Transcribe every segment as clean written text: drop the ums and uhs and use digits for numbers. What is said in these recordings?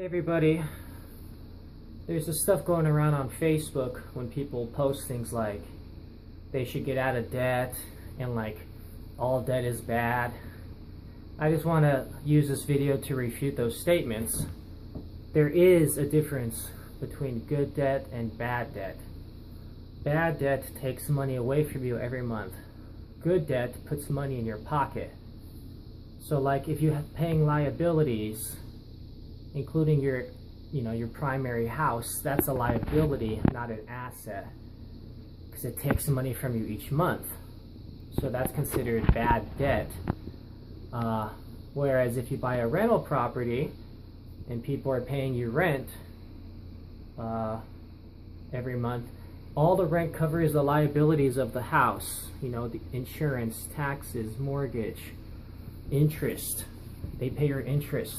Hey everybody, there's this stuff going around on Facebook when people post things like they should get out of debt and like all debt is bad. I just want to use this video to refute those statements. There is a difference between good debt and bad debt. Bad debt takes money away from you every month. Good debt puts money in your pocket. So like if you're paying liabilities, including your primary house, that's a liability, not an asset, because it takes money from you each month. So that's considered bad debt. Whereas if you buy a rental property and people are paying you rent every month, all the rent covers the liabilities of the house, the insurance, taxes, mortgage, interest. They pay your interest.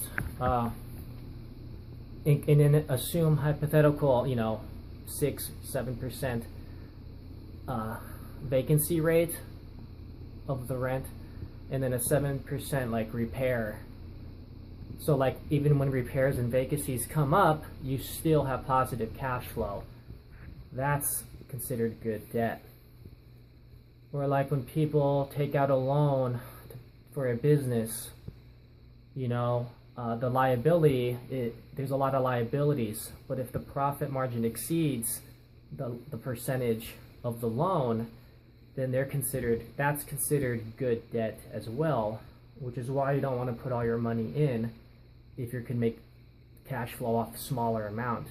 And then assume hypothetical, 6-7% vacancy rate of the rent, and then a 7% like repair. So like even when repairs and vacancies come up, you still have positive cash flow. That's considered good debt. Or like when people take out a loan for a business, the liability, there's a lot of liabilities, but if the profit margin exceeds the percentage of the loan, then that's considered good debt as well, which is why you don't want to put all your money in if you can make cash flow off a smaller amount.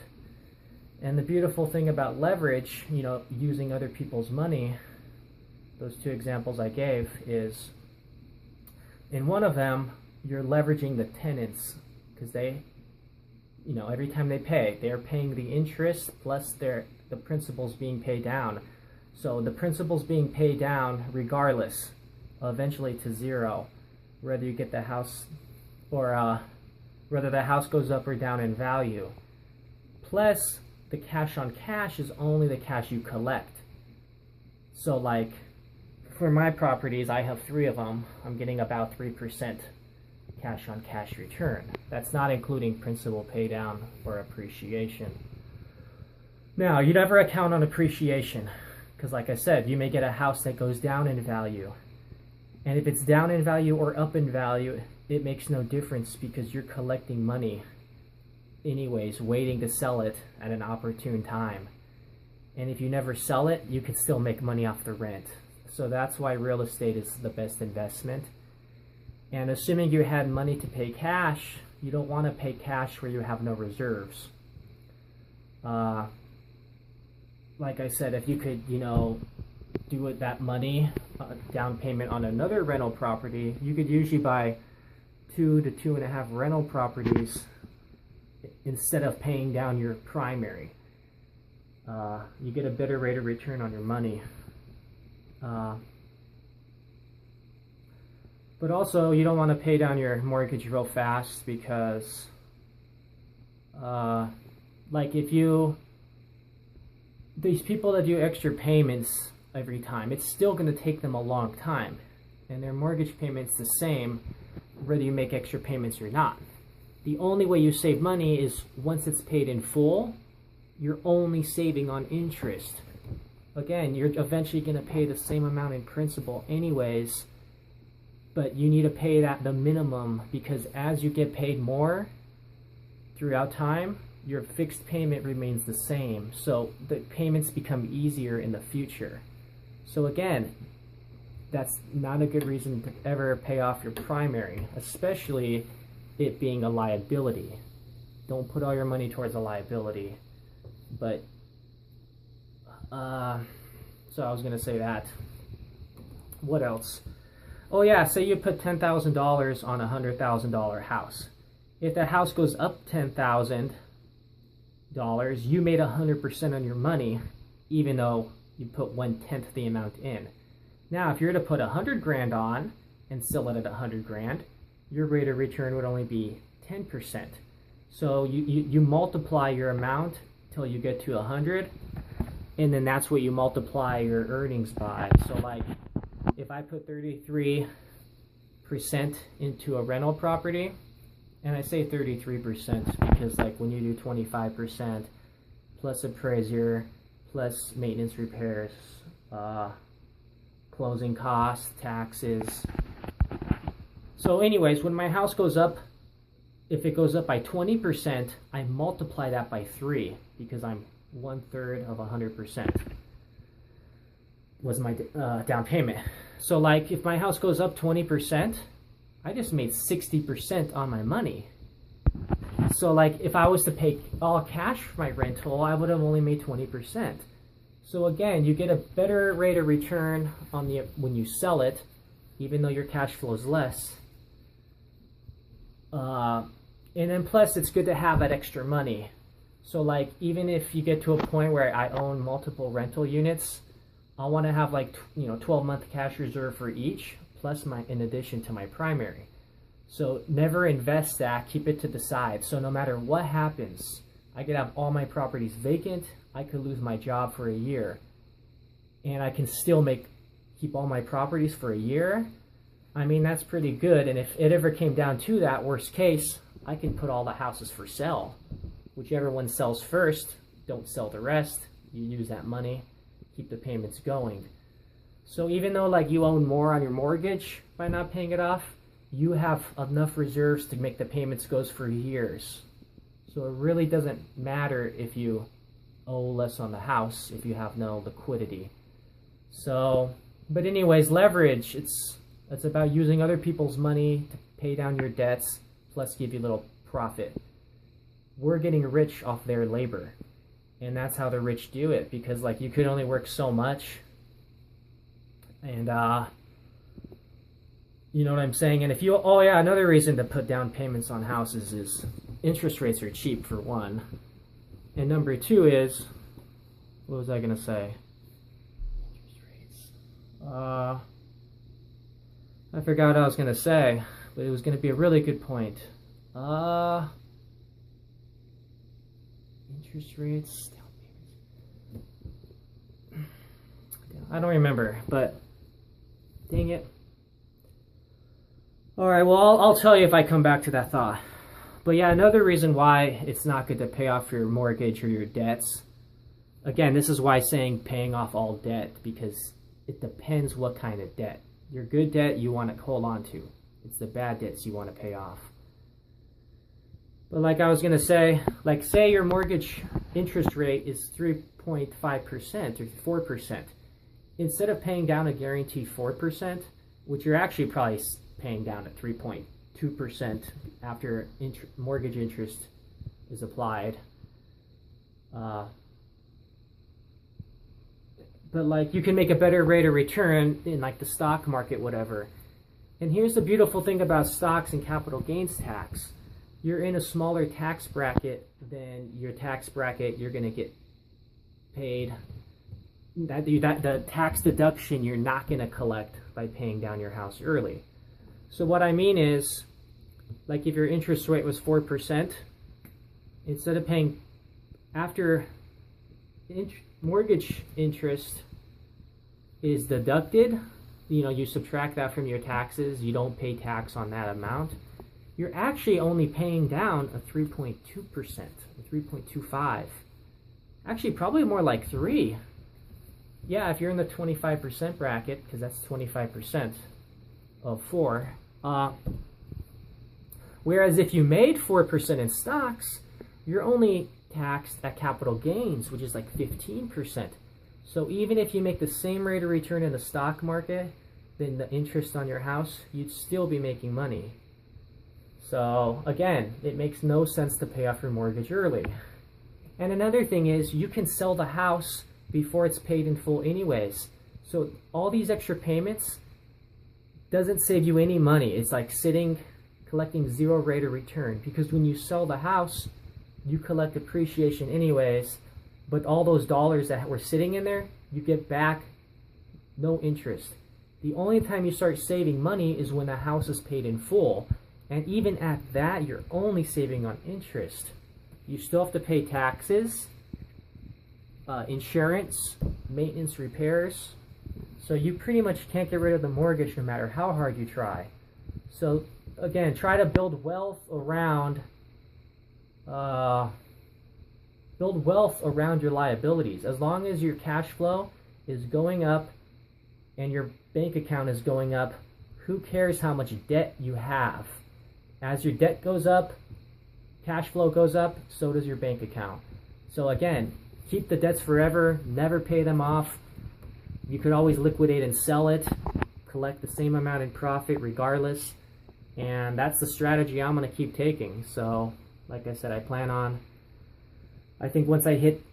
And the beautiful thing about leverage, using other people's money, those two examples I gave, is in one of them, you're leveraging the tenants because they, every time they pay, they're paying the interest plus the principal's being paid down. So the principal's being paid down regardless, eventually to zero, whether you get the house or whether the house goes up or down in value. Plus the cash on cash is only the cash you collect. So like for my properties, I have 3 of them, I'm getting about 3% cash on cash return. That's not including principal pay down or appreciation. Now, you never account on appreciation because like I said, you may get a house that goes down in value. And if it's down in value or up in value, it makes no difference because you're collecting money anyways, waiting to sell it at an opportune time. And if you never sell it, you can still make money off the rent. So that's why real estate is the best investment. And assuming you had money to pay cash, you don't want to pay cash where you have no reserves. Like I said, if you could, do it that money, down payment on another rental property, you could usually buy 2 to 2.5 rental properties instead of paying down your primary. You get a better rate of return on your money. But also, you don't want to pay down your mortgage real fast because, like these people that do extra payments every time, it's still going to take them a long time. And their mortgage payment's the same whether you make extra payments or not. The only way you save money is once it's paid in full, you're only saving on interest. Again, you're eventually going to pay the same amount in principal anyways, but you need to pay the minimum because as you get paid more throughout time, your fixed payment remains the same. So the payments become easier in the future. So again, that's not a good reason to ever pay off your primary, especially it being a liability. Don't put all your money towards a liability. But, so I was going to say that. What else? Oh yeah, say you put $10,000 on a $100,000 house. If the house goes up $10,000, you made 100% on your money, even though you put 1/10 the amount in. Now, if you're to put 100 grand on and sell it at 100 grand, your rate of return would only be 10%. So you multiply your amount till you get to 100, and then that's what you multiply your earnings by. So like, if I put 33% into a rental property, And I say 33% because like when you do 25% plus appraiser, plus maintenance repairs, closing costs, taxes. So anyways, when my house goes up, if it goes up by 20%, I multiply that by 3 because I'm 1/3 of 100% was my down payment. So like if my house goes up 20%, I just made 60% on my money. So like if I was to pay all cash for my rental, I would have only made 20%. So again, you get a better rate of return on the when you sell it, even though your cash flow is less. And then plus it's good to have that extra money. So like even if you get to a point where I own multiple rental units, I want to have like 12-month cash reserve for each, plus my in addition to my primary. So never invest that, keep it to the side. So no matter what happens, I could have all my properties vacant, I could lose my job for a year, and I can still keep all my properties for a year. I mean, that's pretty good. And if it ever came down to that, worst case, I can put all the houses for sale. Whichever one sells first, don't sell the rest. You use that money, keep the payments going. So even though like you own more on your mortgage by not paying it off, you have enough reserves to make the payments goes for years. So it really doesn't matter if you owe less on the house if you have no liquidity. So, but anyways, leverage, it's about using other people's money to pay down your debts, plus give you a little profit. We're getting rich off their labor. And that's how the rich do it, because like you could only work so much. And you know what I'm saying? And if you, oh yeah, another reason to put down payments on houses is interest rates are cheap for one. And number two is, what was I gonna say? Interest rates. I forgot what I was gonna say, but it was gonna be a really good point. Interest rates, down payments. I don't remember, but dang it. All right, well, I'll tell you if I come back to that thought. But yeah, another reason why it's not good to pay off your mortgage or your debts. Again, this is why saying paying off all debt, because it depends what kind of debt. Your good debt you want to hold on to. It's the bad debts you want to pay off. But like I was going to say, like say your mortgage interest rate is 3.5% or 4%. Instead of paying down a guaranteed 4%, which you're actually probably paying down at 3.2% after mortgage interest is applied. But like you can make a better rate of return in like the stock market, whatever. And here's the beautiful thing about stocks and capital gains tax. You're in a smaller tax bracket than your tax bracket you're going to get paid. The tax deduction you're not going to collect by paying down your house early. So what I mean is, like if your interest rate was 4%, instead of paying after mortgage interest is deducted, you subtract that from your taxes, you don't pay tax on that amount, you're actually only paying down a 3.2%, a 3.25. Actually, probably more like 3. Yeah, if you're in the 25% bracket, because that's 25% of 4. Whereas if you made 4% in stocks, you're only taxed at capital gains, which is like 15%. So even if you make the same rate of return in the stock market than the interest on your house, you'd still be making money. So again, it makes no sense to pay off your mortgage early. And another thing is you can sell the house before it's paid in full anyways. So all these extra payments doesn't save you any money. It's like collecting zero rate of return, because when you sell the house, you collect appreciation anyways, but all those dollars that were sitting in there, you get back no interest. The only time you start saving money is when the house is paid in full. And even at that, you're only saving on interest. You still have to pay taxes, insurance, maintenance, repairs. So you pretty much can't get rid of the mortgage no matter how hard you try. So again, try to build wealth around your liabilities. As long as your cash flow is going up and your bank account is going up, who cares how much debt you have? As your debt goes up, cash flow goes up, so does your bank account. So again, keep the debts forever, never pay them off. You could always liquidate and sell it, collect the same amount in profit regardless. And that's the strategy I'm going to keep taking. So, like I said, I think once I hit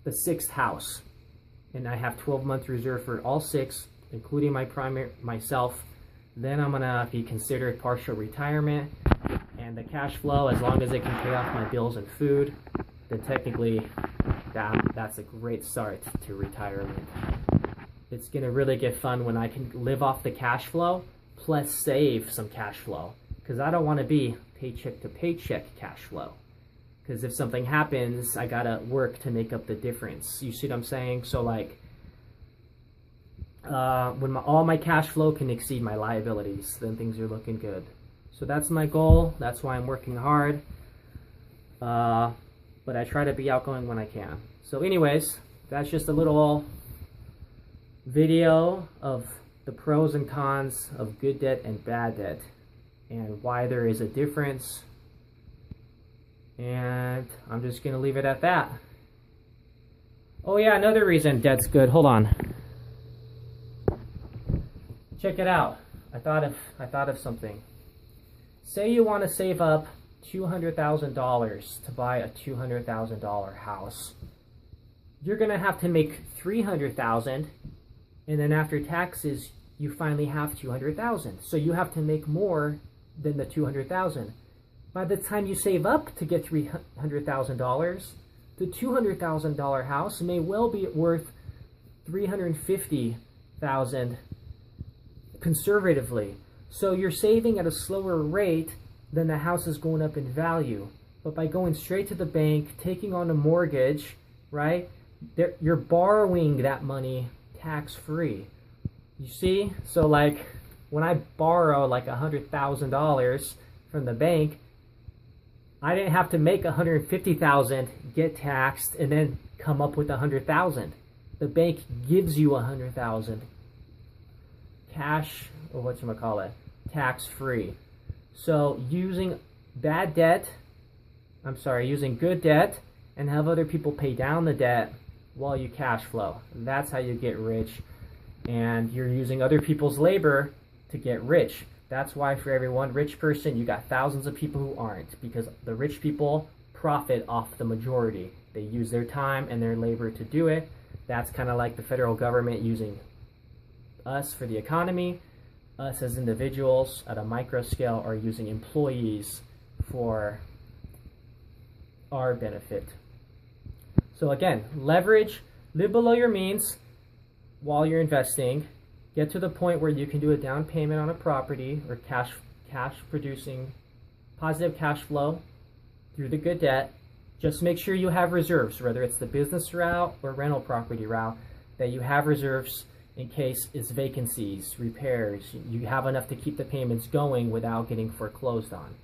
the 6th house, and I have 12 months reserved for all 6, including myself, then I'm going to be considered partial retirement. And the cash flow, as long as it can pay off my bills and food, then technically that's a great start to retirement. It's going to really get fun when I can live off the cash flow plus save some cash flow, because I don't want to be paycheck to paycheck cash flow, because if something happens, I gotta work to make up the difference. You see what I'm saying? So like when all my cash flow can exceed my liabilities, then things are looking good. So that's my goal. That's why I'm working hard, but I try to be outgoing when I can. So anyways, that's just a little video of the pros and cons of good debt and bad debt, and why there is a difference. And I'm just gonna leave it at that. Oh yeah, another reason debt's good. Hold on. Check it out. I thought of something. Say you want to save up $200,000 to buy a $200,000 house. You're gonna have to make $300,000, and then after taxes, you finally have $200,000. So you have to make more than the $200,000. By the time you save up to get $300,000, the $200,000 house may well be worth $350,000 conservatively. So you're saving at a slower rate than the house is going up in value. But by going straight to the bank, taking on a mortgage, right? You're borrowing that money tax-free. You see? So like when I borrow like $100,000 from the bank, I didn't have to make $150,000, get taxed, and then come up with $100,000. The bank gives you $100,000 cash, or whatchamacallit, tax-free. So using good debt and have other people pay down the debt while you cash flow. That's how you get rich. And you're using other people's labor to get rich. That's why for every one rich person, you got thousands of people who aren't, because the rich people profit off the majority. They use their time and their labor to do it. That's kind of like the federal government using us for the economy. Us as individuals at a micro scale are using employees for our benefit. So again, leverage, live below your means while you're investing. Get to the point where you can do a down payment on a property or cash producing positive cash flow through the good debt. Just make sure you have reserves, whether it's the business route or rental property route, that you have reserves in case it's vacancies, repairs. You have enough to keep the payments going without getting foreclosed on.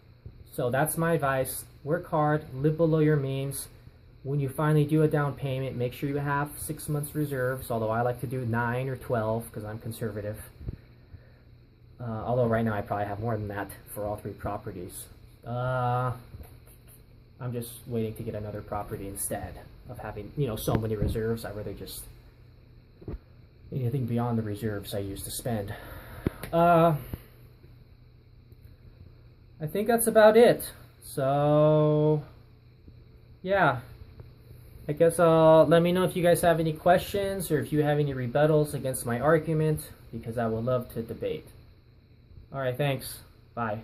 So that's my advice. Work hard, live below your means. When you finally do a down payment, make sure you have 6 months reserves, although I like to do 9 or 12 because I'm conservative. Although right now I probably have more than that for all 3 properties. I'm just waiting to get another property instead of having, so many reserves. I'd rather just, anything beyond the reserves I used to spend. I think that's about it. So, yeah. I guess let me know if you guys have any questions or if you have any rebuttals against my argument, because I would love to debate. All right, thanks. Bye.